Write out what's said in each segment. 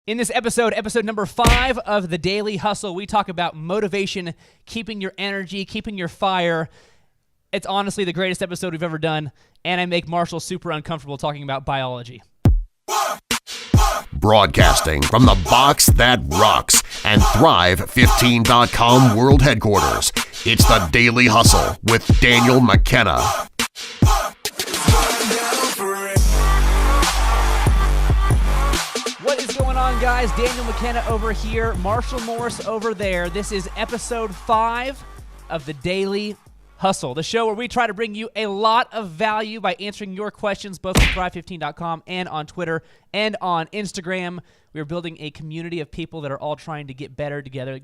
In this episode number 5 of The Daily Hustle, we talk about motivation, keeping your energy, keeping your fire. It's honestly the greatest episode we've ever done, and I make Marshall super uncomfortable talking about biology. Broadcasting from the box that rocks and Thrive15.com world headquarters, it's The Daily Hustle with Daniel McKenna. What is going on, guys? Daniel McKenna over here, Marshall Morris over there. This is episode 5 of The Daily Hustle, the show where we try to bring you a lot of value by answering your questions, both on Thrive15.com and on Twitter and on Instagram. We are building a community of people that are all trying to get better together,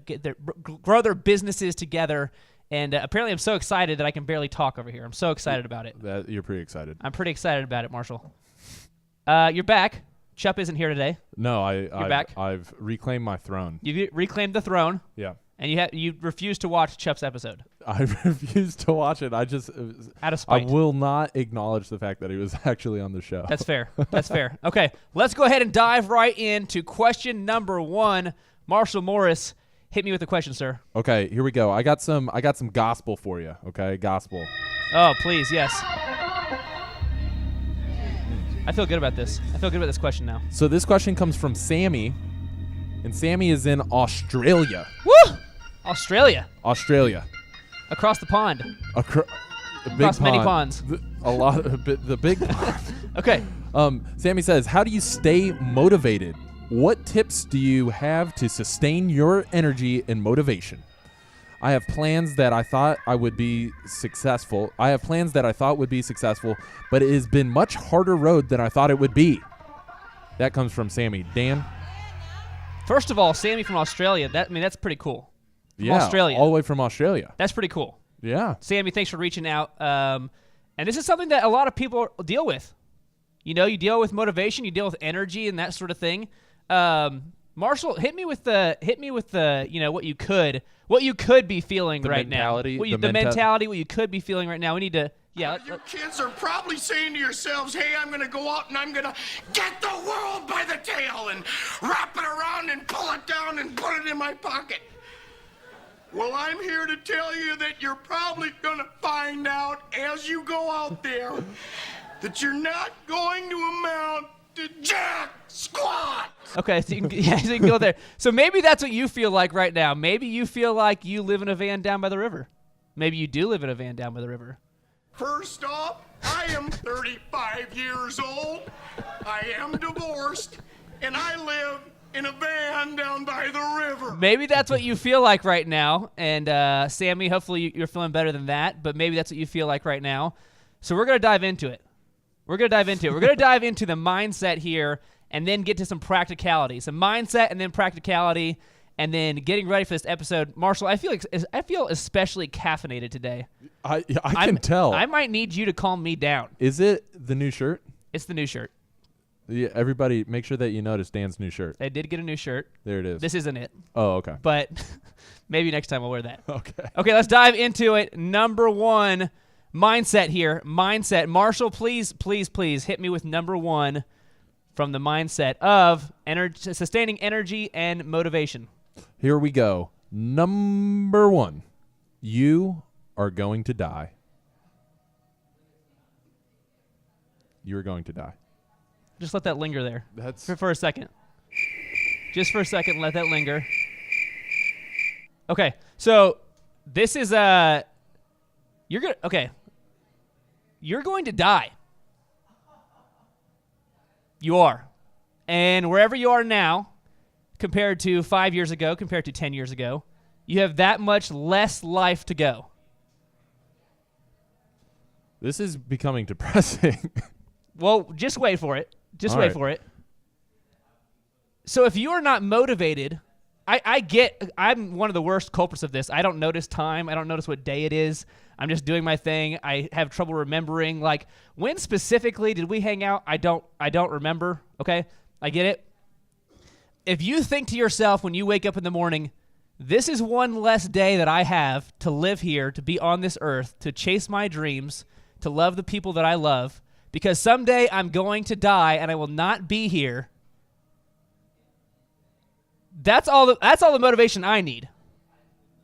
grow their businesses together. And apparently I'm so excited that I can barely talk over here. I'm so excited about it. You're pretty excited. I'm pretty excited about it, Marshall. You're back. Chup isn't here today. No, You're back. I've reclaimed my throne. You reclaimed the throne. Yeah. And you refused to watch Chup's episode. I refused to watch it. Out of spite. I will not acknowledge the fact that he was actually on the show. That's fair. That's fair. Okay, let's go ahead and dive right into question number 1. Marshall Morris, hit me with the question, sir. Okay, here we go. I got some gospel for you. Okay, gospel. Oh, please, yes. I feel good about this. I feel good about this question now. So this question comes from Sammy, and Sammy is in Australia. Woo! Australia. Across the pond. Across many ponds. The big pond. Okay. Sammy says, how do you stay motivated? What tips do you have to sustain your energy and motivation? I have plans that I thought would be successful, but it has been much harder road than I thought it would be. That comes from Sammy. Dan? First of all, Sammy from Australia, that's pretty cool. From Yeah, Australia. all the way from Australia. That's pretty cool. Yeah. Sammy, thanks for reaching out. And this is something that a lot of people deal with. You know, you deal with motivation, you deal with energy and that sort of thing. Marshall, hit me with the what you could be feeling right now. The mentality, what you could be feeling right now. We need to You kids are probably saying to yourselves, hey, I'm going to go out and I'm going to get the world by the tail and wrap it around and pull it down and put it in my pocket. Well, I'm here to tell you that you're probably going to find out as you go out there that you're not going to amount to jack squat. Okay, so you can go there. So maybe that's what you feel like right now. Maybe you feel like you live in a van down by the river. Maybe you do live in a van down by the river. First off, I am 35 years old, I am divorced, and I live in a van down by the river. Maybe that's what you feel like right now. And Sammy, hopefully you're feeling better than that, but maybe that's what you feel like right now. So we're going to dive into it. We're going to dive into the mindset here and then get to some practicality. Some mindset and then practicality and then getting ready for this episode. Marshall, I feel especially caffeinated today. I can tell. I might need you to calm me down. Is it the new shirt? It's the new shirt. Yeah, everybody, make sure that you notice Dan's new shirt. I did get a new shirt. There it is. This isn't it. Oh, okay. But maybe next time I'll wear that. Okay, let's dive into it. Number 1, mindset here. Mindset. Marshall, please hit me with number 1 from the mindset of sustaining energy and motivation. Here we go. Number 1, you are going to die. You are going to die. Just let that linger there. That's for a second. Just for a second, let that linger. Okay, so this is you're going to die. You are. And wherever you are now, compared to 5 years ago, compared to 10 years ago, you have that much less life to go. This is becoming depressing. Well, just wait for it. For it. So if you are not motivated, I'm one of the worst culprits of this. I don't notice time. I don't notice what day it is. I'm just doing my thing. I have trouble remembering. Like, when specifically did we hang out? I don't remember. Okay? I get it. If you think to yourself when you wake up in the morning, this is one less day that I have to live here, to be on this earth, to chase my dreams, to love the people that I love, because someday I'm going to die and I will not be here. That's all the motivation I need.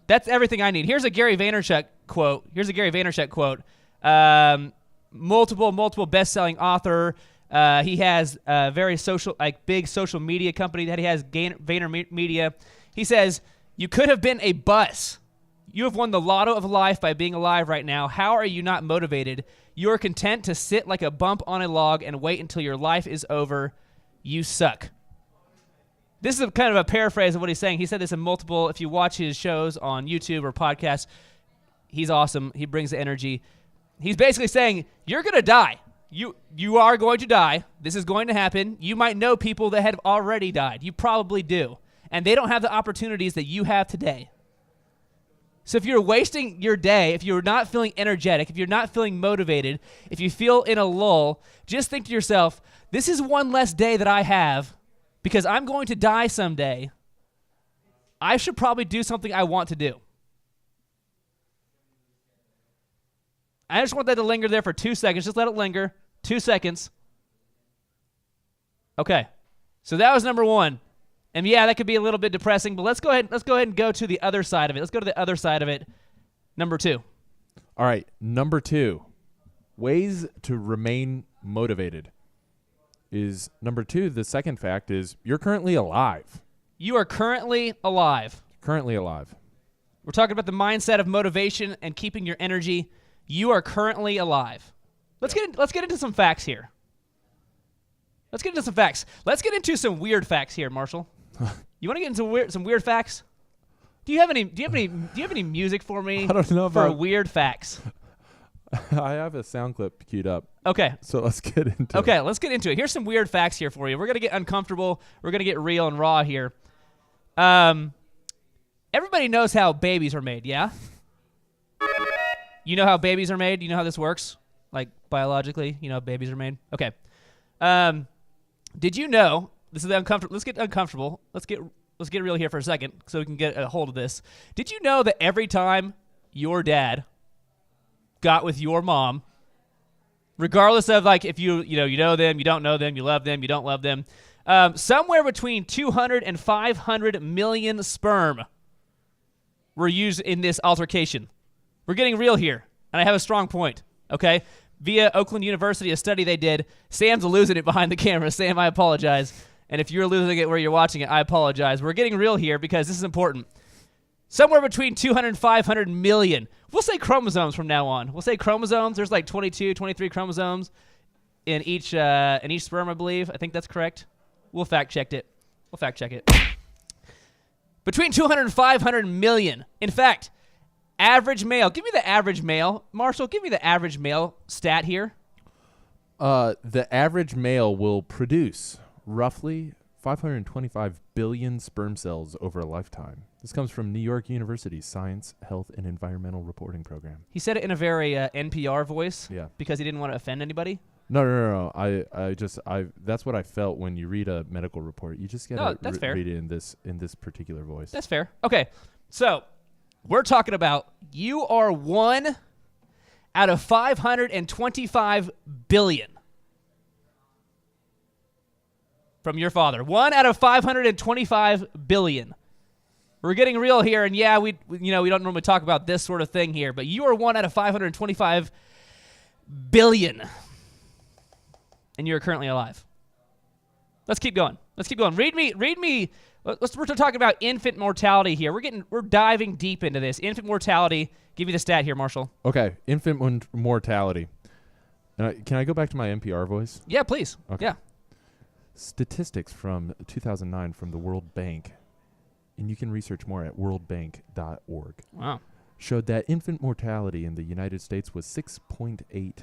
That's everything I need. Here's a Gary Vaynerchuk quote. Multiple best-selling author. He has a very big social media company that he has, Vaynermedia. He says, "You could have been a bus. You have won the lotto of life by being alive right now. How are you not motivated? You are content to sit like a bump on a log and wait until your life is over. You suck." This is kind of a paraphrase of what he's saying. He said this in multiple, if you watch his shows on YouTube or podcasts, he's awesome. He brings the energy. He's basically saying, you're going to die. You are going to die. This is going to happen. You might know people that have already died. You probably do. And they don't have the opportunities that you have today. So if you're wasting your day, if you're not feeling energetic, if you're not feeling motivated, if you feel in a lull, just think to yourself, this is one less day that I have because I'm going to die someday. I should probably do something I want to do. I just want that to linger there for 2 seconds. Just let it linger. 2 seconds. Okay. So that was number one. And yeah, that could be a little bit depressing, but let's go ahead and go to the other side of it. Let's go to the other side of it. Number two. All right, number 2. Ways to remain motivated. Is number 2, the second fact is you're currently alive. You are currently alive. Currently alive. We're talking about the mindset of motivation and keeping your energy. You are currently alive. Let's get into some facts here. Let's get into some facts. Let's get into some weird facts here, Marshall. You want to get into some weird facts? Do you have any music for me? I don't know for about weird facts. I have a sound clip queued up. Okay. So let's get into it. Okay, let's get into it. Here's some weird facts here for you. We're going to get uncomfortable. We're going to get real and raw here. Everybody knows how babies are made, yeah? You know how babies are made? You know how this works? Like biologically, you know how babies are made? Okay. Did you know, this is uncomfortable. Let's get uncomfortable. Let's get real here for a second so we can get a hold of this. Did you know that every time your dad got with your mom, regardless of like if you know them, you don't know them, you love them, you don't love them, somewhere between 200 and 500 million sperm were used in this altercation? We're getting real here, and I have a strong point, okay? Via Oakland University, a study they did. Sam's losing it behind the camera. Sam, I apologize. And if you're losing it where you're watching it, I apologize. We're getting real here because this is important. Somewhere between 200 and 500 million. We'll say chromosomes from now on. We'll say chromosomes. There's like 22, 23 chromosomes in each sperm, I believe. I think that's correct. We'll fact check it. Between 200 and 500 million. In fact, average male. Give me the average male. Marshall, give me the average male stat here. The average male will produce roughly 525 billion sperm cells over a lifetime. This comes from New York University's Science, Health, and Environmental Reporting Program. He said it in a very NPR voice. Yeah. Because he didn't want to offend anybody. No. I that's what I felt when you read a medical report. You just gotta read it in this particular voice. That's fair. Okay, so we're talking about you are 1 out of 525 billion from your father. 1 out of 525 billion. We're getting real here, and yeah, we don't normally talk about this sort of thing here, but you are 1 out of 525 billion, and you're currently alive. Let's keep going. Read me. We're talking about infant mortality here. We're diving deep into this. Infant mortality. Give me the stat here, Marshall. Okay, infant mortality. Can I go back to my NPR voice? Yeah, please. Okay. Yeah. Statistics from 2009 from the World Bank, and you can research more at worldbank.org. Wow. Showed that infant mortality in the United States was 6.8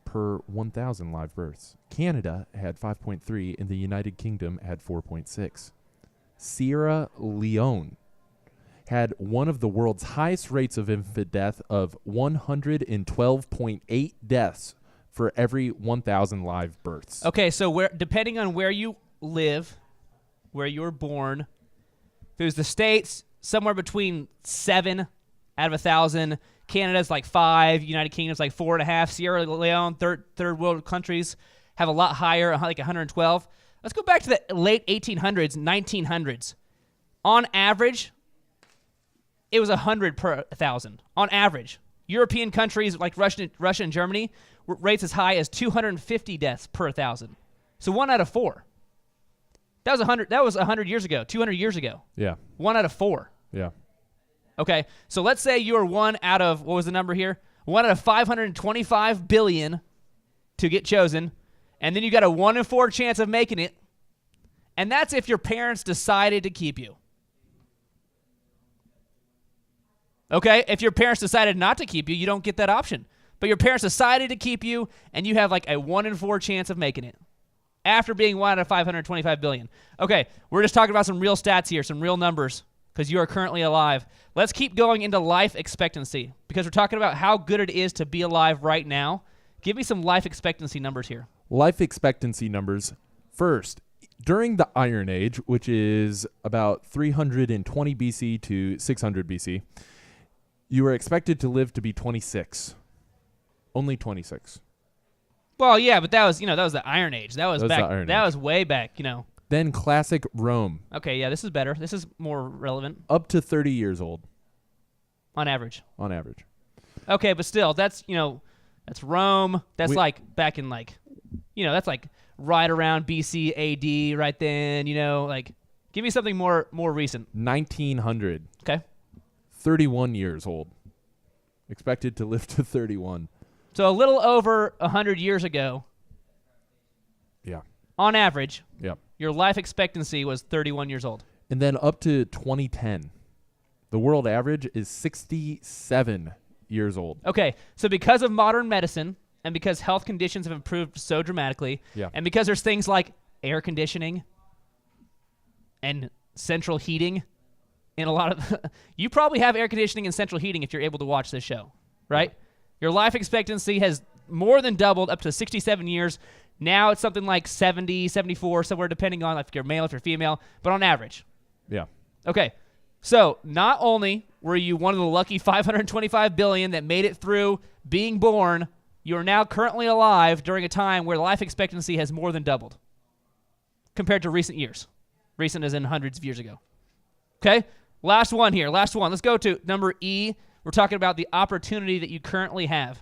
per 1,000 live births. Canada had 5.3, and the United Kingdom had 4.6. Sierra Leone had one of the world's highest rates of infant death of 112.8 deaths for every 1,000 live births. Okay, so depending on where you live, where you were born, if it was the States, somewhere between 7 out of 1,000. Canada's like 5. United Kingdom's like 4.5. Sierra Leone, third world countries, have a lot higher, like 112. Let's go back to the late 1800s, 1900s. On average, it was 100 per 1,000. On average. European countries like Russia and Germany were rates as high as 250 deaths per 1,000. So 1 out of 4. That was 100 years ago, 200 years ago. Yeah. 1 out of 4. Yeah. Okay, so let's say you are 1 out of, what was the number here? 1 out of 525 billion to get chosen, and then you got a 1 in 4 chance of making it, and that's if your parents decided to keep you. Okay, if your parents decided not to keep you, you don't get that option. But your parents decided to keep you, and you have like a 1 in 4 chance of making it after being 1 out of 525 billion. Okay, we're just talking about some real stats here, some real numbers, because you are currently alive. Let's keep going into life expectancy, because we're talking about how good it is to be alive right now. Give me some life expectancy numbers here. Life expectancy numbers. First, during the Iron Age, which is about 320 BC to 600 BC, you were expected to live to be 26. Only 26. Well, yeah, but that was the Iron Age. That was back. That was way back, Then classic Rome. Okay, yeah, this is better. This is more relevant. Up to 30 years old. On average. On average. Okay, but still, that's Rome. That's back in that's like right around BC AD right then, give me something more recent. 1900. Okay. 31 years old. Expected to live to 31. So a little over 100 years ago. Yeah. On average. Yep. Your life expectancy was 31 years old. And then up to 2010, the world average is 67 years old. Okay, so because of modern medicine and because health conditions have improved so dramatically, and because there's things like air conditioning and central heating in a lot of... you probably have air conditioning and central heating if you're able to watch this show, right? Your life expectancy has more than doubled up to 67 years. Now it's something like 70, 74, somewhere depending on if you're male, if you're female, but on average. Yeah. Okay, so not only were you one of the lucky 525 billion that made it through being born, you are now currently alive during a time where life expectancy has more than doubled compared to recent years. Recent as in hundreds of years ago. Okay, last one here, last one. Let's go to number E. We're talking about the opportunity that you currently have.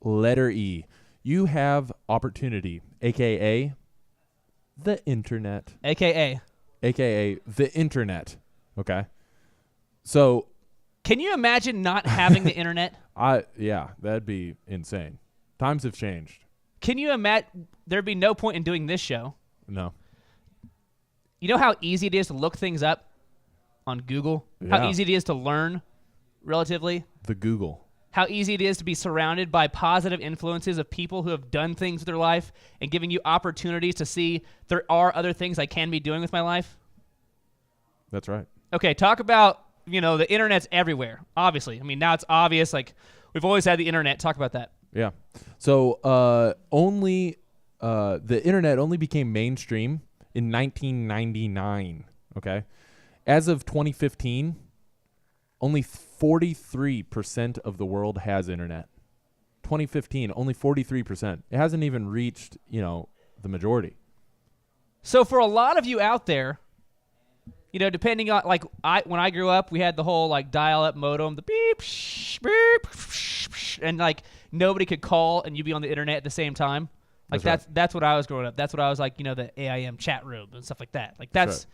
Letter E. You have opportunity, a.k.a. the internet. A.k.a. the internet. Okay. So. Can you imagine not having the internet? Yeah, that'd be insane. Times have changed. Can you imagine? There'd be no point in doing this show. No. You know how easy it is to look things up on Google? Yeah. How easy it is to learn, relatively? The Google. How easy it is to be surrounded by positive influences of people who have done things with their life and giving you opportunities to see there are other things I can be doing with my life. That's right. Okay, talk about, the internet's everywhere, obviously. I mean, now it's obvious, we've always had the internet. Talk about that. Yeah. So the internet only became mainstream in 1999, okay? As of 2015, only 43% of the world has internet. 2015, only 43%. It hasn't even reached, the majority. So for a lot of you out there, depending on, when I grew up, we had the whole, dial-up modem, the beep, shh, beep, shh, shh, and, nobody could call and you'd be on the internet at the same time. That's what I was growing up. That's what I was the AIM chat room and stuff like that. That's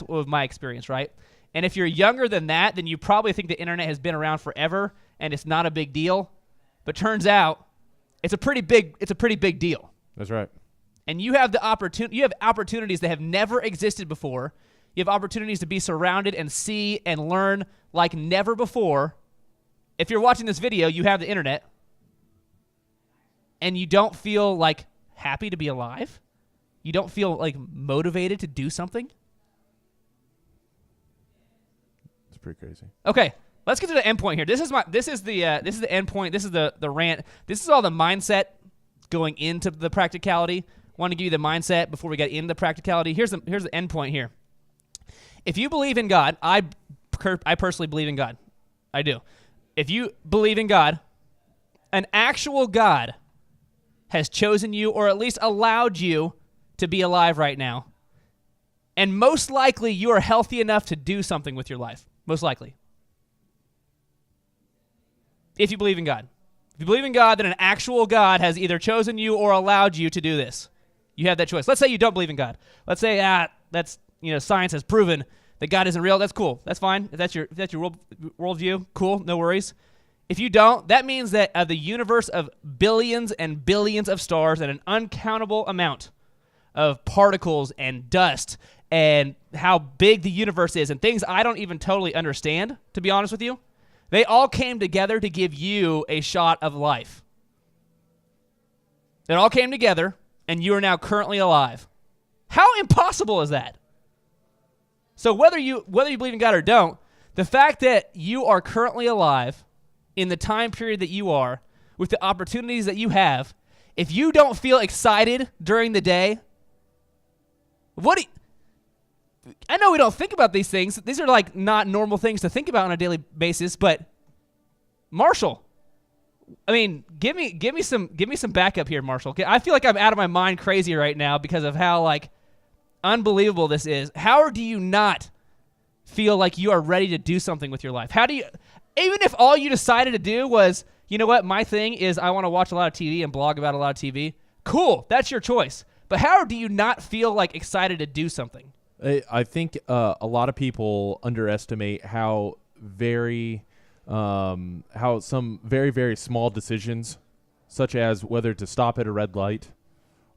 what was my experience, right? And if you're younger than that, then you probably think the internet has been around forever and it's not a big deal. But turns out it's a pretty big deal. That's right. And you have opportunities that have never existed before. You have opportunities to be surrounded and see and learn like never before. If you're watching this video, you have the internet and you don't feel happy to be alive. You don't feel motivated to do something. Pretty crazy. Okay, let's get to the end point here. This is the end point. This is the rant. This is all the mindset going into the practicality. Want to give you the mindset before we get into the practicality. Here's the end point here. If you believe in God, I personally believe in God. I do. If you believe in God, an actual God has chosen you or at least allowed you to be alive right now. And most likely you are healthy enough to do something with your life. Most likely. If you believe in God. If you believe in God, then an actual God has either chosen you or allowed you to do this. You have that choice. Let's say you don't believe in God. Let's say that's science has proven that God isn't real. That's cool. That's fine. If that's your worldview, cool. No worries. If you don't, that means that the universe of billions and billions of stars and an uncountable amount of particles and dust and how big the universe is and things I don't even totally understand, to be honest with you, they all came together to give you a shot of life. It all came together, and you are now currently alive. How impossible is that? So whether you believe in God or don't, the fact that you are currently alive in the time period that you are, with the opportunities that you have, if you don't feel excited during the day, I know we don't think about these things. These are like not normal things to think about on a daily basis, but Marshall, I mean, give me some backup here, Marshall. I feel like I'm out of my mind crazy right now because of how like unbelievable this is. How do you not feel like you are ready to do something with your life? How do you, even if all you decided to do was, you know what, my thing is I want to watch a lot of TV and blog about a lot of TV. Cool, that's your choice. But how do you not feel like excited to do something? I think a lot of people underestimate how some very, very small decisions, such as whether to stop at a red light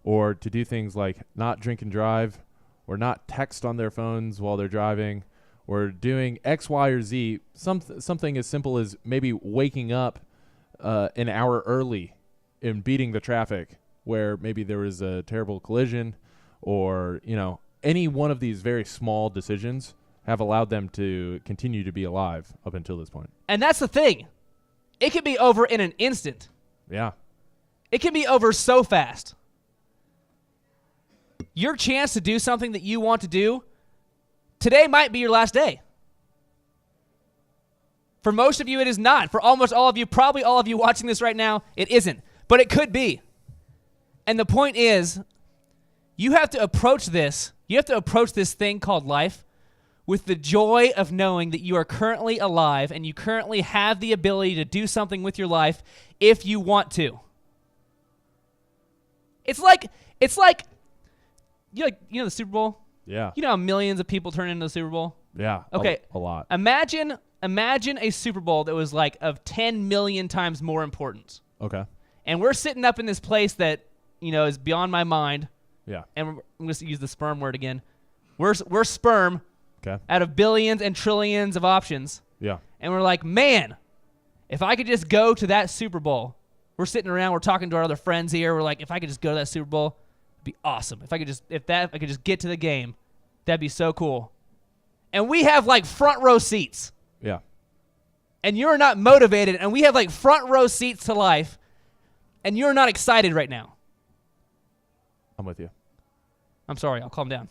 or to do things like not drink and drive or not text on their phones while they're driving or doing X, Y, or Z, something as simple as maybe waking up an hour early and beating the traffic where maybe there was a terrible collision or, any one of these very small decisions have allowed them to continue to be alive up until this point. And that's the thing. It can be over in an instant. Yeah. It can be over so fast. Your chance to do something that you want to do, today might be your last day. For most of you, it is not. For almost all of you, probably all of you watching this right now, it isn't. But it could be. And the point is, you have to approach this thing called life with the joy of knowing that you are currently alive and you currently have the ability to do something with your life if you want to. It's like the Super Bowl? Yeah. You know how millions of people turn into the Super Bowl? Yeah. Okay. A lot. Imagine a Super Bowl that was like of 10 million times more importance. Okay. And we're sitting up in this place that, is beyond my mind. Yeah. And I'm going to use the sperm word again. We're sperm. Okay. Out of billions and trillions of options. Yeah. And we're like, man, if I could just go to that Super Bowl. We're sitting around, we're talking to our other friends here. We're like, if I could just go to that Super Bowl, it'd be awesome. If I could just get to the game, that'd be so cool. And we have like front row seats. Yeah. And you're not motivated, and we have like front row seats to life, and you're not excited right now. I'm with you. I'm sorry, I'll calm down.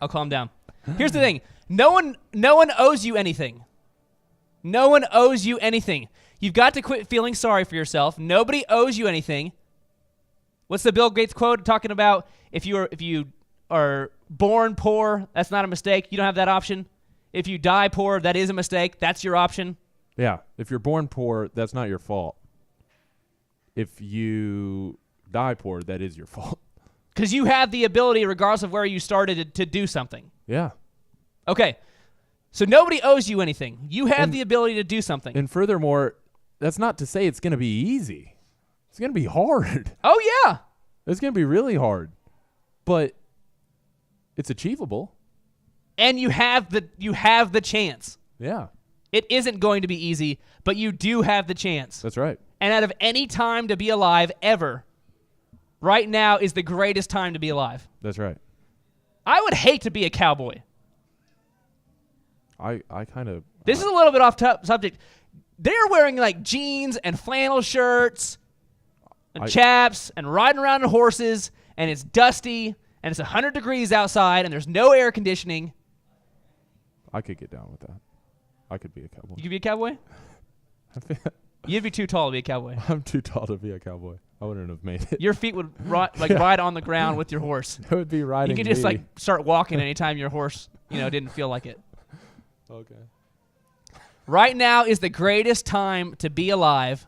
I'll calm down. Here's the thing. No one owes you anything. No one owes you anything. You've got to quit feeling sorry for yourself. Nobody owes you anything. What's the Bill Gates quote talking about? If you are born poor, that's not a mistake. You don't have that option. If you die poor, that is a mistake. That's your option. Yeah. If you're born poor, that's not your fault. If you die poor, that is your fault. Because you have the ability, regardless of where you started, to do something. Yeah. Okay. So nobody owes you anything. You have the ability to do something. And furthermore, that's not to say it's going to be easy. It's going to be hard. Oh, yeah. It's going to be really hard. But it's achievable. And you have the chance. Yeah. It isn't going to be easy, but you do have the chance. That's right. And out of any time to be alive ever, right now is the greatest time to be alive. That's right. I would hate to be a cowboy. I kind of... This is a little bit off subject. They're wearing like jeans and flannel shirts and chaps and riding around on horses, and it's dusty, and it's 100 degrees outside, and there's no air conditioning. I could get down with that. I could be a cowboy. You could be a cowboy? You'd be too tall to be a cowboy. I'm too tall to be a cowboy. I wouldn't have made it. Your feet would ride on the ground with your horse. It would be riding. You could just me. start walking anytime your horse, didn't feel like it. Okay. Right now is the greatest time to be alive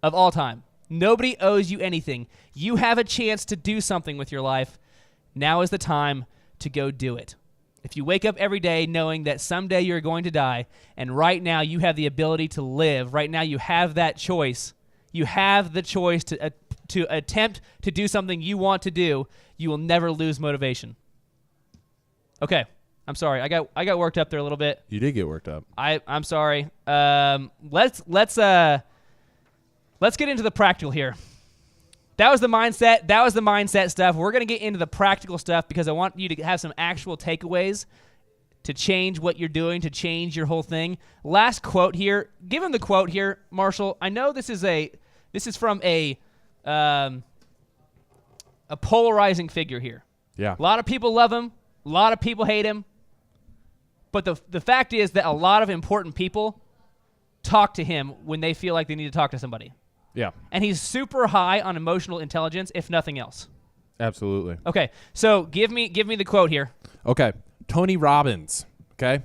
of all time. Nobody owes you anything. You have a chance to do something with your life. Now is the time to go do it. If you wake up every day knowing that someday you're going to die, and right now you have the ability to live, right now you have that choice. You have the choice to attempt to do something you want to do. You will never lose motivation. Okay, I'm sorry. I got worked up there a little bit. You did get worked up. I'm sorry. Let's get into the practical here. That was the mindset stuff. We're going to get into the practical stuff because I want you to have some actual takeaways to change what you're doing, to change your whole thing. Last quote here. Give him the quote here, Marshall. I know this is from a polarizing figure here. Yeah. A lot of people love him. A lot of people hate him. But the fact is that a lot of important people talk to him when they feel like they need to talk to somebody. Yeah. And he's super high on emotional intelligence, if nothing else. Absolutely. Okay, so give me the quote here. Okay. Tony Robbins. Okay.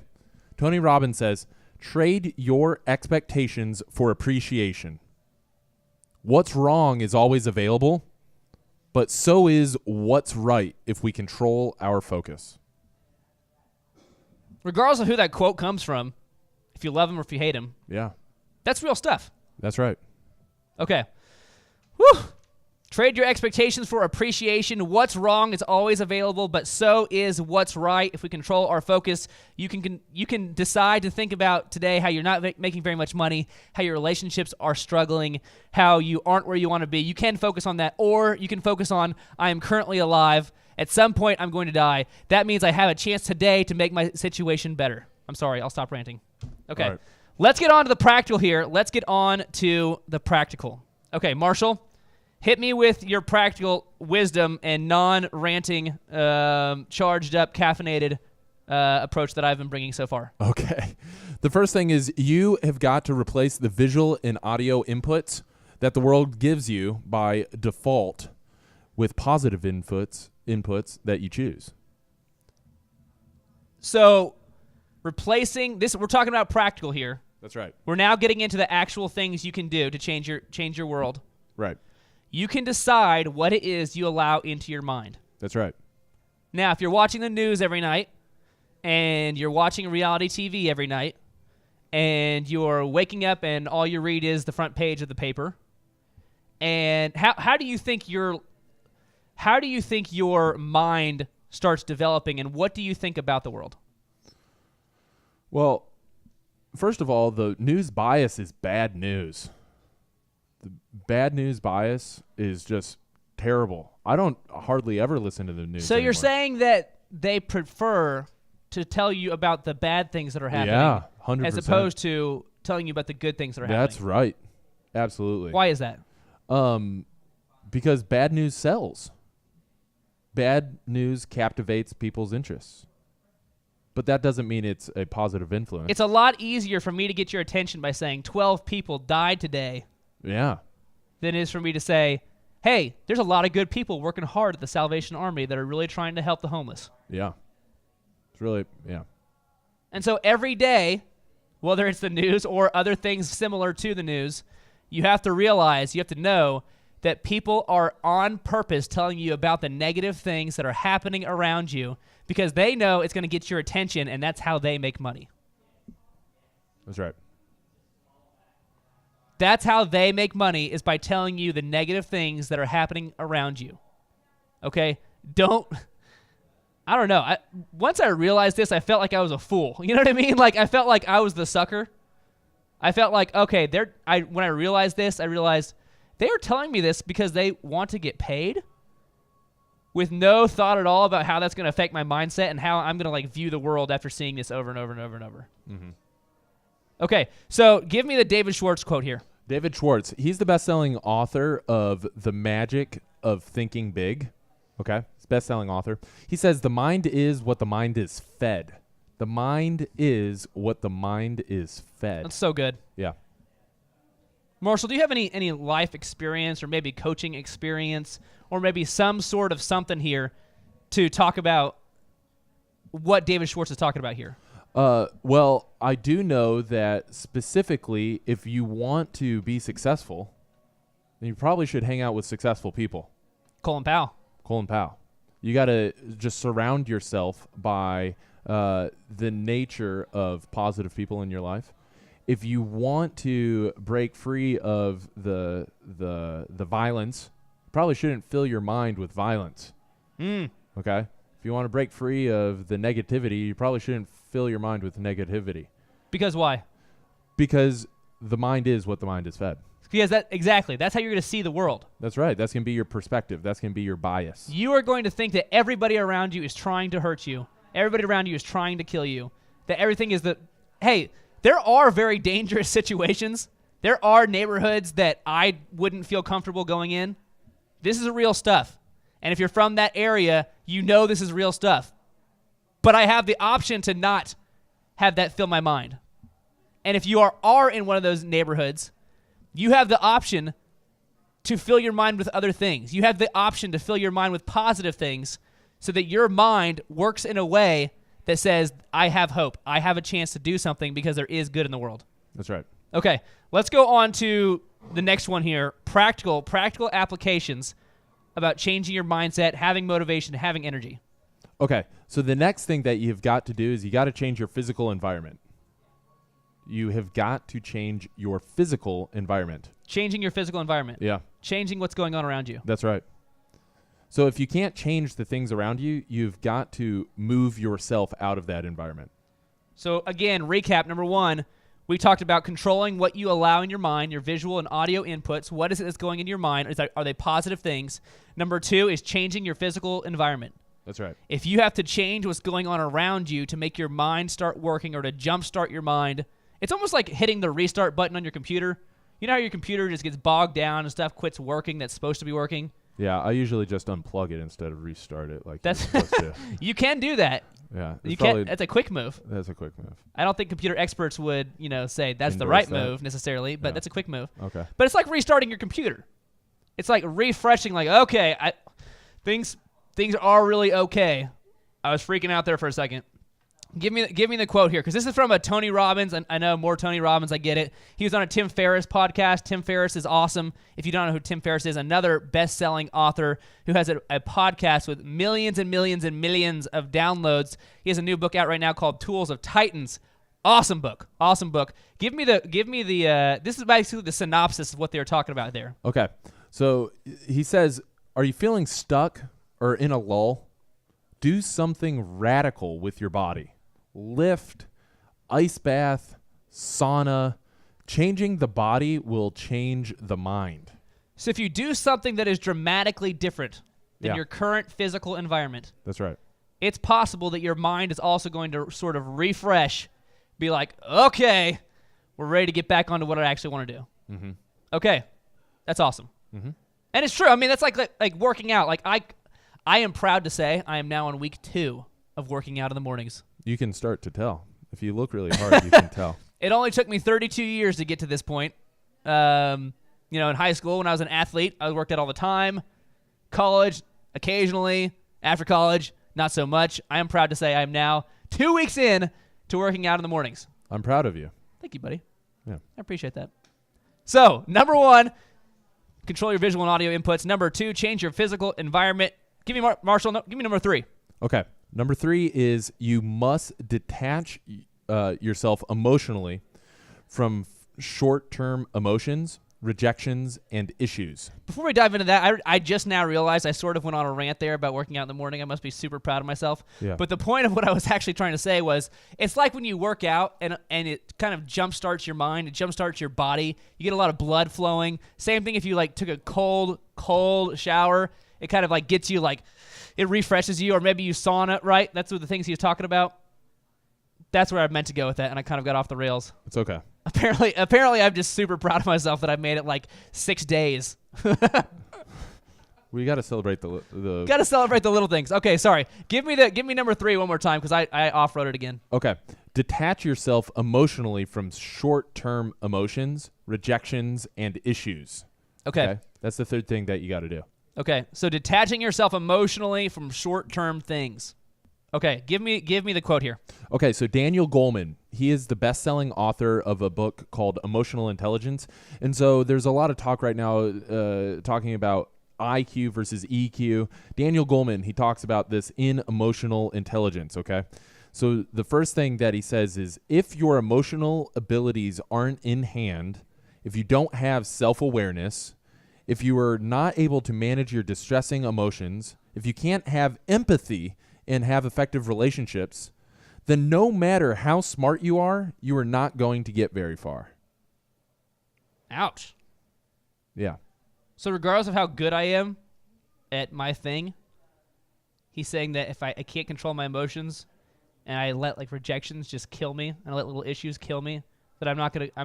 Tony Robbins says, trade your expectations for appreciation. What's wrong is always available, but so is what's right if we control our focus. Regardless of who that quote comes from, if you love him or if you hate him, Yeah. that's real stuff. That's right. Okay. Whew. Trade your expectations for appreciation. What's wrong is always available, but so is what's right. If we control our focus, you can decide to think about today how you're not making very much money, how your relationships are struggling, how you aren't where you want to be. You can focus on that, or you can focus on, I am currently alive. At some point, I'm going to die. That means I have a chance today to make my situation better. I'm sorry. I'll stop ranting. Okay. All right. Let's get on to the practical here. Let's get on to the practical. Okay, Marshall, hit me with your practical wisdom and non-ranting, charged up, caffeinated approach that I've been bringing so far. Okay. The first thing is you have got to replace the visual and audio inputs that the world gives you by default with positive inputs that you choose. So replacing this, we're talking about practical here. That's right. We're now getting into the actual things you can do to change your world. Right. You can decide what it is you allow into your mind. That's right. Now, if you're watching the news every night and you're watching reality TV every night and you're waking up and all you read is the front page of the paper, and how do you think your mind starts developing, and what do you think about the world? Well, first of all, the news bias is bad news. The bad news bias is just terrible. I don't hardly ever listen to the news So anymore. you're saying that they prefer to tell you about the bad things that are happening, Yeah, 100%. as opposed to telling you about the good things that are happening. That's right. Absolutely. Why is that? Because bad news sells. Bad news captivates people's interests. But that doesn't mean it's a positive influence. It's a lot easier for me to get your attention by saying 12 people died today Yeah. than it is for me to say, hey, there's a lot of good people working hard at the Salvation Army that are really trying to help the homeless. Yeah. It's really, yeah. And so every day, whether it's the news or other things similar to the news, you have to realize, you have to know that people are on purpose telling you about the negative things that are happening around you because they know it's going to get your attention, and that's how they make money. That's right. That's how they make money, is by telling you the negative things that are happening around you. Okay? I don't know. Once I realized this, I felt like I was a fool. You know what I mean? Like, I felt like I was the sucker. I felt like, okay, when I realized this, I realized they are telling me this because they want to get paid with no thought at all about how that's going to affect my mindset and how I'm going to like view the world after seeing this over and over and over and over. Mm-hmm. Okay, so give me the David Schwartz quote here. David Schwartz, he's the best-selling author of The Magic of Thinking Big. Okay? He's best-selling author. He says, the mind is what the mind is fed. The mind is what the mind is fed. That's so good. Yeah. Marshall, do you have any life experience or maybe coaching experience or maybe some sort of something here to talk about what David Schwartz is talking about here? Well, I do know that specifically if you want to be successful, then you probably should hang out with successful people. Colin Powell. You got to just surround yourself by the nature of positive people in your life. If you want to break free of the violence, you probably shouldn't fill your mind with violence. Okay? If you want to break free of the negativity, you probably shouldn't fill your mind with negativity. Because why? Because the mind is what the mind is fed. Because that's how you're going to see the world. That's right. That's going to be your perspective. That's going to be your bias. You are going to think that everybody around you is trying to hurt you. Everybody around you is trying to kill you. That everything is hey, there are very dangerous situations. There are neighborhoods that I wouldn't feel comfortable going in. This is real stuff. And if you're from that area, you know this is real stuff. But I have the option to not have that fill my mind. And if you are in one of those neighborhoods, you have the option to fill your mind with other things. You have the option to fill your mind with positive things so that your mind works in a way that says, I have hope. I have a chance to do something because there is good in the world. That's right. Okay, let's go on to the next one here. Practical applications about changing your mindset, having motivation, having energy. Okay, so the next thing that you've got to do is you got to change your physical environment. You have got to change your physical environment. Changing your physical environment. Yeah. Changing what's going on around you. That's right. So if you can't change the things around you, you've got to move yourself out of that environment. So again, recap. Number one, we talked about controlling what you allow in your mind, your visual and audio inputs. What is it that's going into your mind? Are they positive things? Number two is changing your physical environment. That's right. If you have to change what's going on around you to make your mind start working or to jumpstart your mind, it's almost like hitting the restart button on your computer. You know how your computer just gets bogged down and stuff quits working that's supposed to be working? Yeah, I usually just unplug it instead of restart it like that's you're supposed to. You can do that. Yeah. You can. That's a quick move. That's a quick move. I don't think computer experts would, say that's the Endorse right that. move necessarily, but that's a quick move. Okay. But it's like restarting your computer. It's like refreshing, like, okay, things are really okay. I was freaking out there for a second. Give me the quote here, because this is from a Tony Robbins. And I know more Tony Robbins. I get it. He was on a Tim Ferris podcast. Tim Ferris is awesome. If you don't know who Tim Ferris is, another best-selling author who has a podcast with millions and millions and millions of downloads. He has a new book out right now called Tools of Titans. Awesome book. Give me the. This is basically the synopsis of what they were talking about there. Okay. So he says, are you feeling stuck or in a lull? Do something radical with your body. Lift, ice bath, sauna. Changing the body will change the mind. So if you do something that is dramatically different than Yeah. your current physical environment, That's right. it's possible that your mind is also going to sort of refresh, be like, okay, we're ready to get back onto what I actually want to do. Mm-hmm. Okay, that's awesome. Mm-hmm. And it's true. I mean, that's like working out. Like I am proud to say I am now on week 2 of working out in the mornings. You can start to tell. If you look really hard, you can tell. It only took me 32 years to get to this point. In high school when I was an athlete, I worked out all the time. College, occasionally. After college, not so much. I am proud to say I am now 2 weeks in to working out in the mornings. I'm proud of you. Thank you, buddy. Yeah. I appreciate that. So, number 1, control your visual and audio inputs. Number 2, change your physical environment. Give me Marshall. Give me number 3. Okay. Number 3 is you must detach yourself emotionally from short-term emotions, rejections, and issues. Before we dive into that, I just now realized I sort of went on a rant there about working out in the morning. I must be super proud of myself. Yeah. But the point of what I was actually trying to say was it's like when you work out and it kind of jumpstarts your mind, it jumpstarts your body. You get a lot of blood flowing. Same thing if you took a cold shower. It kind of gets you it refreshes you, or maybe you sauna, right? That's what the things he was talking about. That's where I meant to go with that, and I kind of got off the rails. It's okay. Apparently, I'm just super proud of myself that I made it 6 days. We got to celebrate the. Got to celebrate the little things. Okay, sorry. Give me number 3 one more time because I off-roaded again. Okay. detach yourself emotionally from short-term emotions, rejections, and issues. Okay. That's the third thing that you got to do. Okay. So detaching yourself emotionally from short-term things. Okay. Give me the quote here. Okay, so Daniel Goleman, he is the best-selling author of a book called Emotional Intelligence. And so there's a lot of talk right now talking about IQ versus EQ. Daniel Goleman, he talks about this in Emotional Intelligence, okay? So the first thing that he says is, if your emotional abilities aren't in hand, if you don't have self-awareness, if you are not able to manage your distressing emotions, if you can't have empathy and have effective relationships, then no matter how smart you are not going to get very far. Ouch. Yeah. So regardless of how good I am at my thing, he's saying that if I can't control my emotions and I let like rejections just kill me and I let little issues kill me, that I'm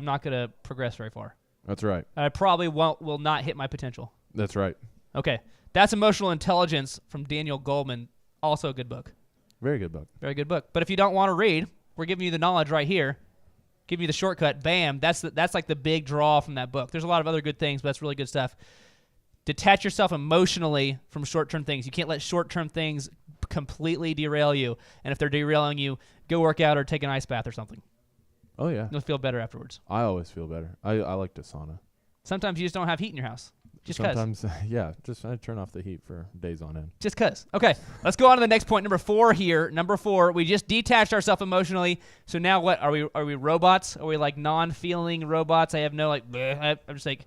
not gonna progress very far. That's right. I probably will not hit my potential. That's right. Okay. That's Emotional Intelligence from Daniel Goleman. Also a good book. Very good book. Very good book. But if you don't want to read, we're giving you the knowledge right here. Give you the shortcut. Bam. That's like the big draw from that book. There's a lot of other good things, but that's really good stuff. Detach yourself emotionally from short-term things. You can't let short-term things completely derail you. And if they're derailing you, go work out or take an ice bath or something. Oh, yeah. You'll feel better afterwards. I always feel better. I like the sauna. Sometimes you just don't have heat in your house. Just because. Sometimes, yeah. Just I turn off the heat for days on end. Just because. Okay, let's go on to the next point. Number 4 here. Number 4, we just detached ourselves emotionally. So now what? Are we robots? Are we like non-feeling robots? I have no like, bleh, I'm just like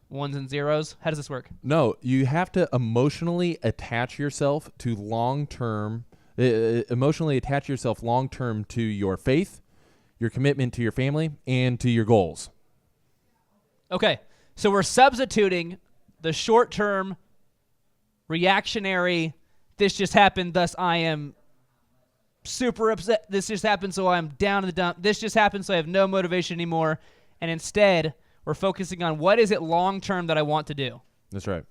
ones and zeros. How does this work? No, you have to emotionally attach yourself to long-term, emotionally attach yourself long-term to your faith, your commitment to your family, and to your goals. Okay, so we're substituting the short-term, reactionary, this just happened, thus I am super upset, this just happened, so I'm down in the dump, this just happened, so I have no motivation anymore, and instead, we're focusing on what is it long-term that I want to do. That's right.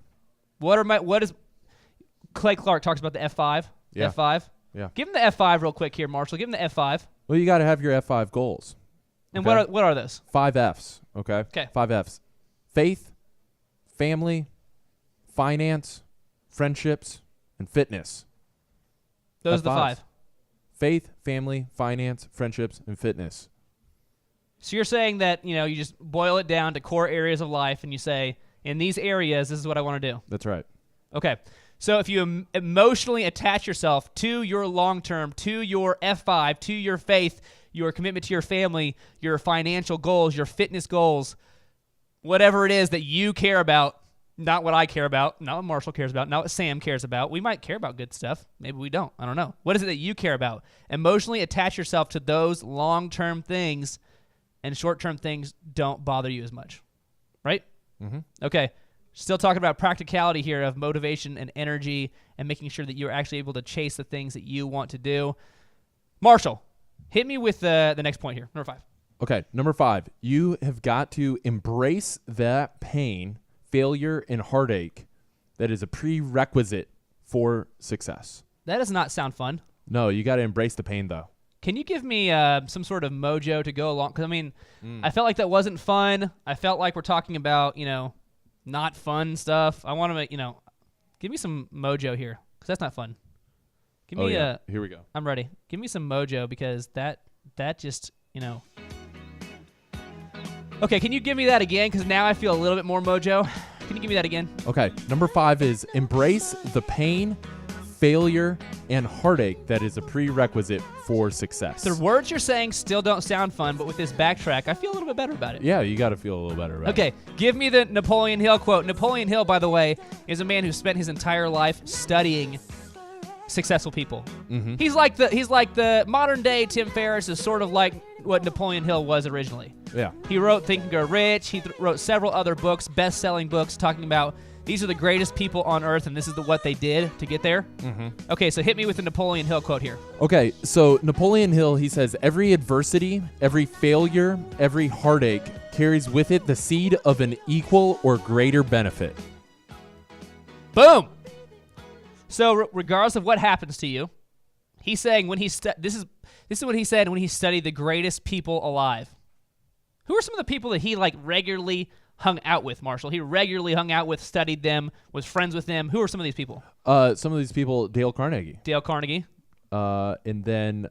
What is, Clay Clark talks about the F5, Yeah. F5. Yeah. Give him the F5 real quick here, Marshall. Give him the F5. Well, you got to have your F5 goals. And Okay. what are those? 5 Fs, okay? Okay. 5 Fs. Faith, family, finance, friendships, and fitness. Those are the 5. Faith, family, finance, friendships, and fitness. So you're saying that, you just boil it down to core areas of life and you say, in these areas, this is what I want to do. That's right. Okay. So if you emotionally attach yourself to your long-term, to your F5, to your faith, your commitment to your family, your financial goals, your fitness goals, whatever it is that you care about, not what I care about, not what Marshall cares about, not what Sam cares about. We might care about good stuff. Maybe we don't. I don't know. What is it that you care about? Emotionally attach yourself to those long-term things, and short-term things don't bother you as much. Right? Mm-hmm. Okay. Still talking about practicality here of motivation and energy and making sure that you're actually able to chase the things that you want to do. Marshall, hit me with the next point here, number 5. Okay, number 5. You have got to embrace that pain, failure, and heartache that is a prerequisite for success. That does not sound fun. No, you got to embrace the pain, though. Can you give me some sort of mojo to go along? Because, I felt like that wasn't fun. I felt like we're talking about, not fun stuff. I want to make, give me some mojo here, because that's not fun. Give me here we go. I'm ready. Give me some mojo, because that just, Okay, can you give me that again? Because now I feel a little bit more mojo. Can you give me that again? Okay, number 5 is embrace the pain, failure, and heartache that is a prerequisite for success. The words you're saying still don't sound fun, but with this backtrack, I feel a little bit better about it. Yeah, you got to feel a little better about it. Okay, give me the Napoleon Hill quote. Napoleon Hill, by the way, is a man who spent his entire life studying successful people. Mm-hmm. He's like the modern day Tim Ferris is sort of like what Napoleon Hill was originally. Yeah. He wrote Think and Grow Rich. He wrote several other books, best-selling books, talking about these are the greatest people on earth, and this is what they did to get there. Mm-hmm. Okay, so hit me with the Napoleon Hill quote here. Okay, so Napoleon Hill, he says, every adversity, every failure, every heartache carries with it the seed of an equal or greater benefit. Boom! So regardless of what happens to you, He's saying when this is what he said when he studied the greatest people alive. Who are some of the people that he like regularly hung out with, Marshall? He regularly hung out with, studied them, was friends with them. Who are some of these people? Some of these people, Dale Carnegie. And then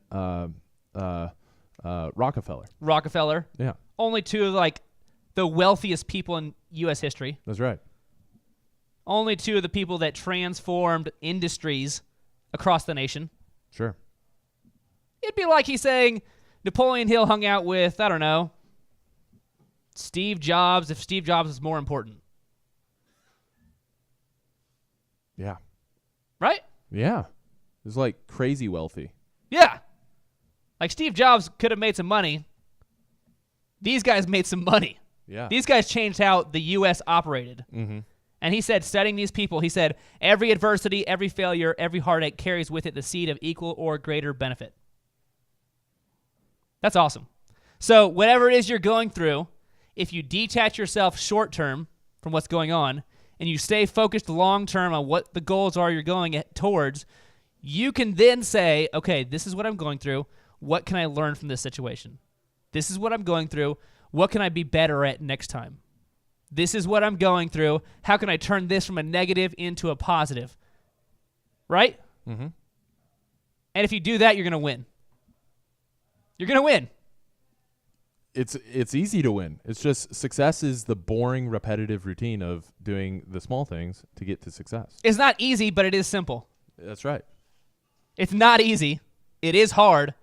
Rockefeller. Rockefeller. Yeah. Only two of like the wealthiest people in U.S. history. That's right. Only two of the people that transformed industries across the nation. Sure. It'd be like he's saying Napoleon Hill hung out with, I don't know, Steve Jobs, if Steve Jobs is more important. Yeah. Right? Yeah. It's like crazy wealthy. Yeah. Like Steve Jobs could have made some money. These guys made some money. Yeah. These guys changed how the U.S. operated. Mm-hmm. And he said, studying these people, he said, every adversity, every failure, every heartache carries with it the seed of equal or greater benefit. That's awesome. So whatever it is you're going through, if you detach yourself short term from what's going on and you stay focused long term on what the goals are you're going towards, you can then say, okay, this is what I'm going through. What can I learn from this situation? This is what I'm going through. What can I be better at next time? This is what I'm going through. How can I turn this from a negative into a positive? Right? Mm-hmm. And if you do that, you're going to win. You're going to win. It's easy to win. It's just success is the boring, repetitive routine of doing the small things to get to success. It's not easy, but it is simple. That's right. It's not easy. It is hard,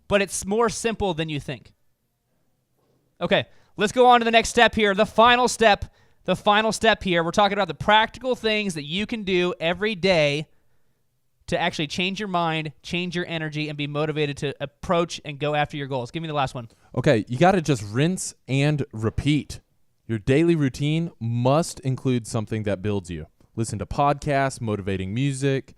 but it's more simple than you think. Okay, let's go on to the next step here. The final step here. We're talking about the practical things that you can do every day to actually change your mind, change your energy, and be motivated to approach and go after your goals. Give me the last one. Okay, you got to just rinse and repeat. Your daily routine must include something that builds you. Listen to podcasts, motivating music,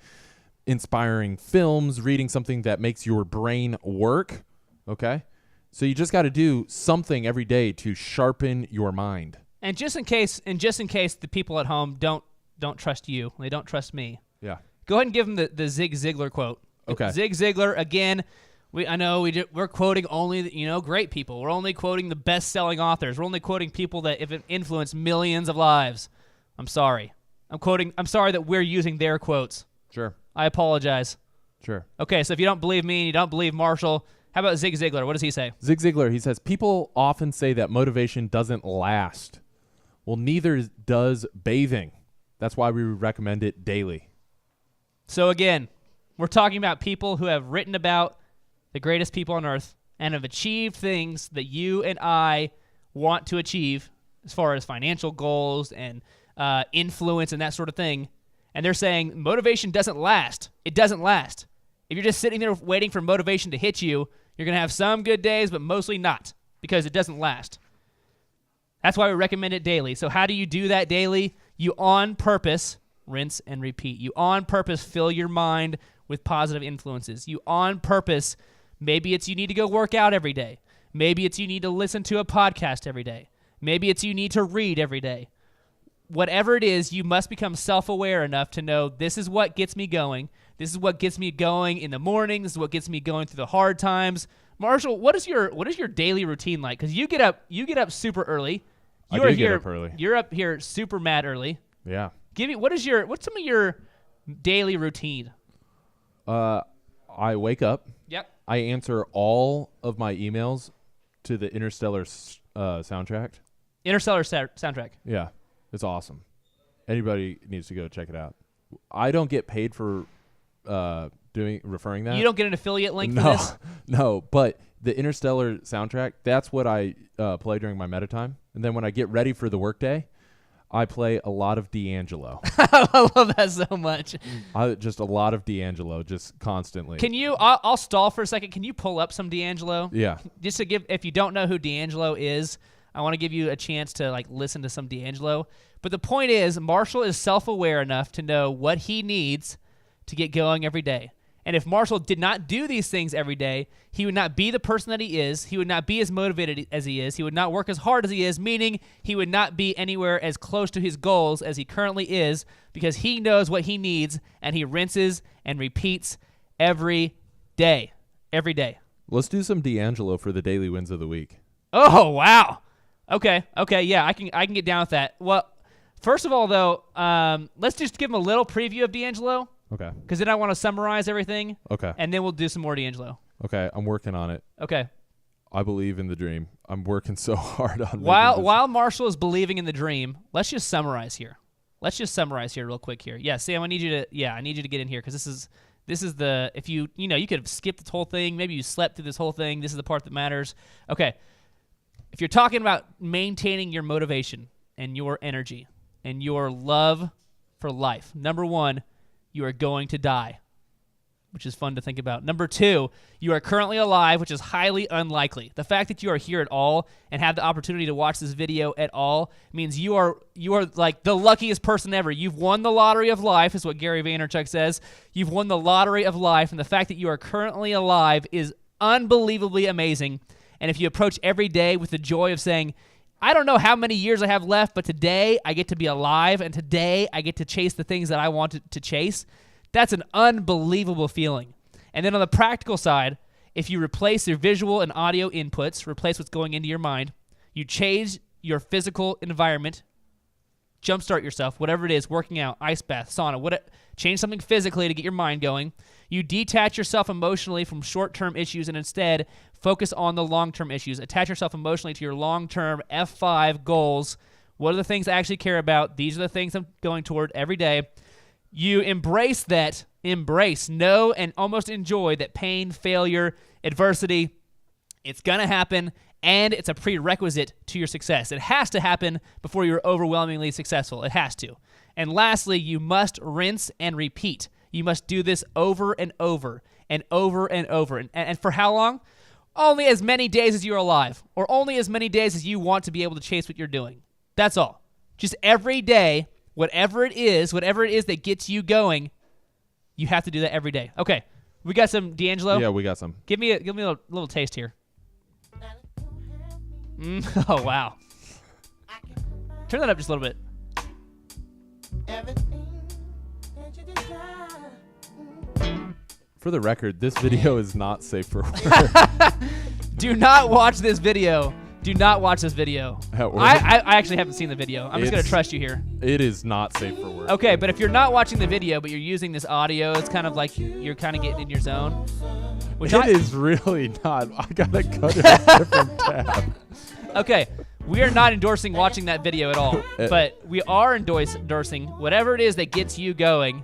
inspiring films, reading something that makes your brain work. Okay? So you just got to do something every day to sharpen your mind. And just in case the people at home don't trust you, they don't trust me. Yeah. Go ahead and give them the Zig Ziglar quote. Okay. Zig Ziglar, again, we're quoting only great people. We're only quoting the best-selling authors. We're only quoting people that have influenced millions of lives. I'm sorry. I'm sorry that we're using their quotes. Sure. I apologize. Sure. Okay, so if you don't believe me and you don't believe Marshall, how about Zig Ziglar? What does he say? Zig Ziglar, he says, people often say that motivation doesn't last. Well, neither does bathing. That's why we recommend it daily. So again, we're talking about people who have written about the greatest people on earth and have achieved things that you and I want to achieve as far as financial goals and influence and that sort of thing. And they're saying motivation doesn't last. It doesn't last. If you're just sitting there waiting for motivation to hit you, you're going to have some good days, but mostly not because it doesn't last. That's why we recommend it daily. So how do you do that daily? You on purpose rinse and repeat. You on purpose fill your mind with positive influences. You on purpose, maybe it's you need to go work out every day. Maybe it's you need to listen to a podcast every day. Maybe it's you need to read every day. Whatever it is, you must become self-aware enough to know this is what gets me going. This is what gets me going in the morning. This is what gets me going through the hard times. Marshall, what is your daily routine like? Because you get up super early. Get up early. You're up here super mad early. Yeah. What's some of your daily routine? I wake up. Yep. I answer all of my emails to the Interstellar soundtrack. Interstellar soundtrack. Yeah. It's awesome. Anybody needs to go check it out. I don't get paid for referring that. You don't get an affiliate link for this? No, but the Interstellar soundtrack, that's what I play during my meta time. And then when I get ready for the workday, I play a lot of D'Angelo. I love that so much. Just a lot of D'Angelo, just constantly. Can you, I'll stall for a second. Can you pull up some D'Angelo? Yeah. Just to give, if you don't know who D'Angelo is, I want to give you a chance to listen to some D'Angelo. But the point is, Marshall is self-aware enough to know what he needs to get going every day. And if Marshall did not do these things every day, he would not be the person that he is. He would not be as motivated as he is. He would not work as hard as he is, meaning he would not be anywhere as close to his goals as he currently is because he knows what he needs and he rinses and repeats every day, every day. Let's do some D'Angelo for the daily wins of the week. Oh, wow. Okay, yeah, I can get down with that. Well, first of all, though, let's just give him a little preview of D'Angelo. Okay. Because then I want to summarize everything. Okay. And then we'll do some more D'Angelo. Okay, I'm working on it. Okay. I believe in the dream. I'm working so hard on While Marshall is believing in the dream, let's just summarize here. Real quick here. Yeah, Sam, I need you to get in here because this is the, if you could have skipped this whole thing. Maybe you slept through this whole thing. This is the part that matters. Okay. If you're talking about maintaining your motivation and your energy and your love for life, number 1, you are going to die, which is fun to think about. Number 2, you are currently alive, which is highly unlikely. The fact that you are here at all and have the opportunity to watch this video at all means you are like the luckiest person ever. You've won the lottery of life, is what Gary Vaynerchuk says. You've won the lottery of life, and the fact that you are currently alive is unbelievably amazing. And if you approach every day with the joy of saying, I don't know how many years I have left, but today I get to be alive, and today I get to chase the things that I want to chase, that's an unbelievable feeling. And then on the practical side, if you replace your visual and audio inputs, replace what's going into your mind, you change your physical environment, jumpstart yourself, whatever it is, working out, ice bath, sauna, change something physically to get your mind going. You detach yourself emotionally from short-term issues and instead focus on the long-term issues. Attach yourself emotionally to your long-term F5 goals. What are the things I actually care about? These are the things I'm going toward every day. You embrace, know, and almost enjoy that pain, failure, adversity, it's going to happen, and it's a prerequisite to your success. It has to happen before you're overwhelmingly successful. It has to. And lastly, you must rinse and repeat. You must do this over and over and over and over. And for how long? Only as many days as you're alive, or only as many days as you want to be able to chase what you're doing. That's all. Just every day, whatever it is that gets you going, you have to do that every day. Okay, we got some D'Angelo? Yeah, we got some. Give me a little taste here. Oh, wow. Turn that up just a little bit. For the record, this video is not safe for work. Do not watch this video. Do not watch this video. I actually haven't seen the video. I'm just going to trust you here. It is not safe for work. Okay, but if you're not watching the video, but you're using this audio, it's kind of like you're kind of getting in your zone. Which is really not. I got to go to a different tab. Okay, we are not endorsing watching that video at all, but we are endorsing whatever it is that gets you going,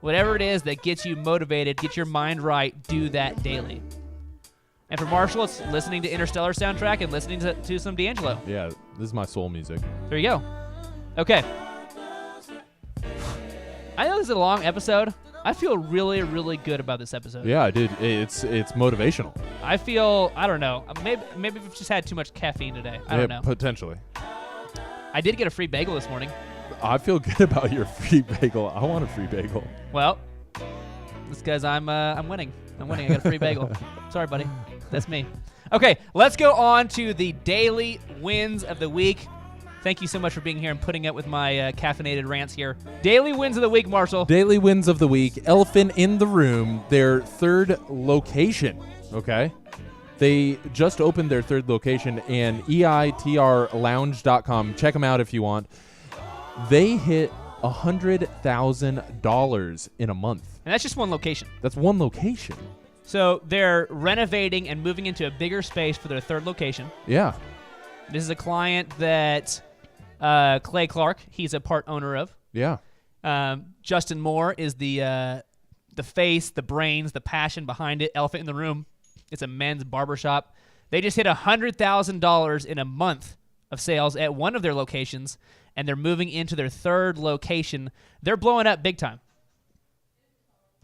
whatever it is that gets you motivated, get your mind right, do that daily. And for Marshall, it's listening to Interstellar soundtrack and listening to some D'Angelo. Yeah, this is my soul music. There you go. Okay. I know this is a long episode. I feel really, really good about this episode. Yeah, dude, it's motivational. I feel, I don't know, maybe we've just had too much caffeine today. I don't know. Potentially. I did get a free bagel this morning. I feel good about your free bagel. I want a free bagel. Well, it's because I'm winning. I got a free bagel. Sorry, buddy. That's me. Okay, let's go on to the daily wins of the week. Thank you so much for being here and putting up with my caffeinated rants here. Daily wins of the week, Marshall. Daily wins of the week. Elephant in the room, their third location. Okay? They just opened their third location, and eitrlounge.com. Check them out if you want. They hit $100,000 in a month. And that's just one location. That's one location. So they're renovating and moving into a bigger space for their third location. Yeah. This is a client that Clay Clark, he's a part owner of. Yeah. Justin Moore is the face, the brains, the passion behind it. Elephant in the room. It's a men's barbershop. They just hit $100,000 in a month of sales at one of their locations, and they're moving into their third location. They're blowing up big time.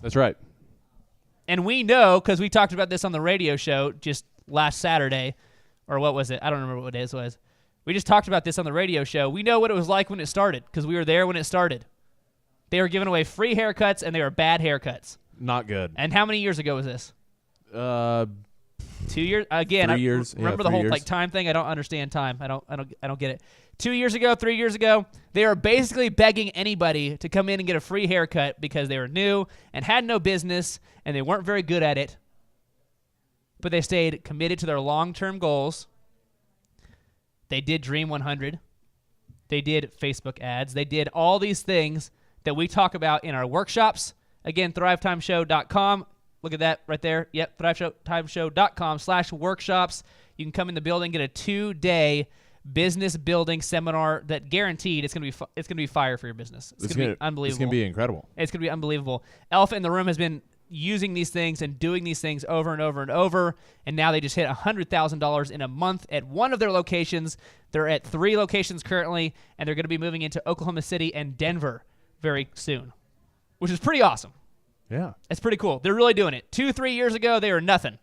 That's right. And we know, because we talked about this on the radio show just last Saturday, or what was it? I don't remember what day it was. We just talked about this on the radio show. We know what it was like when it started, because we were there when it started. They were giving away free haircuts, and they were bad haircuts. Not good. And how many years ago was this? 2 years. Again, 3 years. Remember yeah, the whole 3 years. like time thing? I don't understand time. I don't get it. 2 years ago, 3 years ago, they were basically begging anybody to come in and get a free haircut because they were new and had no business and they weren't very good at it. but they stayed committed to their long-term goals. They did Dream 100. They did Facebook ads. They did all these things that we talk about in our workshops. Again, thrivetimeshow.com. Look at that right there. Yep, thrivetimeshow.com/workshops. You can come in the building, get a 2-day business building seminar that guaranteed it's going to be fire for your business. It's going to be unbelievable. It's going to be incredible. It's going to be unbelievable. Elephant in the Room has been using these things and doing these things over and over and over, and now they just hit $100,000 in a month at one of their locations. They're at 3 locations currently, and they're going to be moving into Oklahoma City and Denver very soon, which is pretty awesome. Yeah. It's pretty cool. They're really doing it. 2-3 years ago, they were nothing.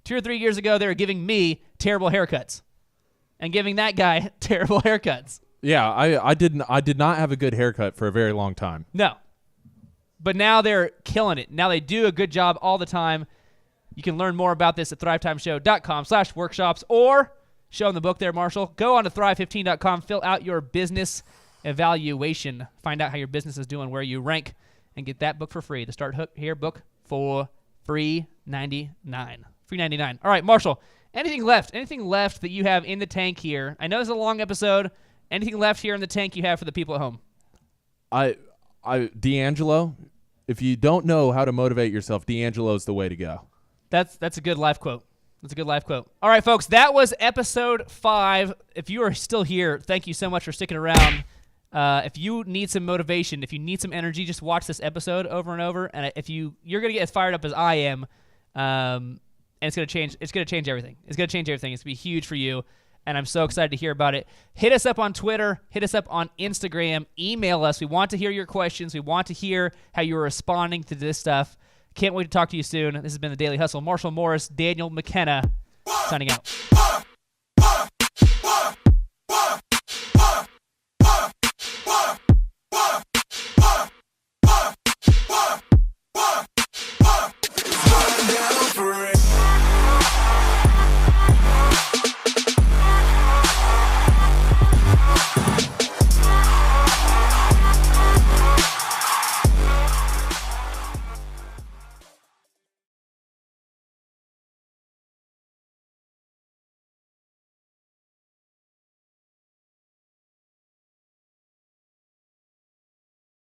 2 or 3 years ago, they were giving me terrible haircuts and giving that guy terrible haircuts. Yeah, I did not have a good haircut for a very long time. No. But now they're killing it. Now they do a good job all the time. You can learn more about this at thrivetimeshow.com/workshops or show in the book there, Marshall. Go on to thrive15.com, fill out your business evaluation, find out how your business is doing, where you rank, and get that book for free. The Start Here book for free $99. Free $99. All right, Marshall, anything left? Anything left that you have in the tank here? I know it's a long episode. Anything left here in the tank you have for the people at home? D'Angelo, if you don't know how to motivate yourself, D'Angelo's the way to go. That's a good life quote. That's a good life quote. All right, folks, that was episode 5. If you are still here, thank you so much for sticking around. If you need some motivation, if you need some energy, just watch this episode over and over. And if you're gonna get as fired up as I am, and it's gonna change. It's gonna change everything. It's gonna change everything. It's gonna be huge for you. And I'm so excited to hear about it. Hit us up on Twitter. Hit us up on Instagram. Email us. We want to hear your questions. We want to hear how you're responding to this stuff. Can't wait to talk to you soon. This has been The Daily Hustle. Marshall Morris, Daniel McKenna, signing out.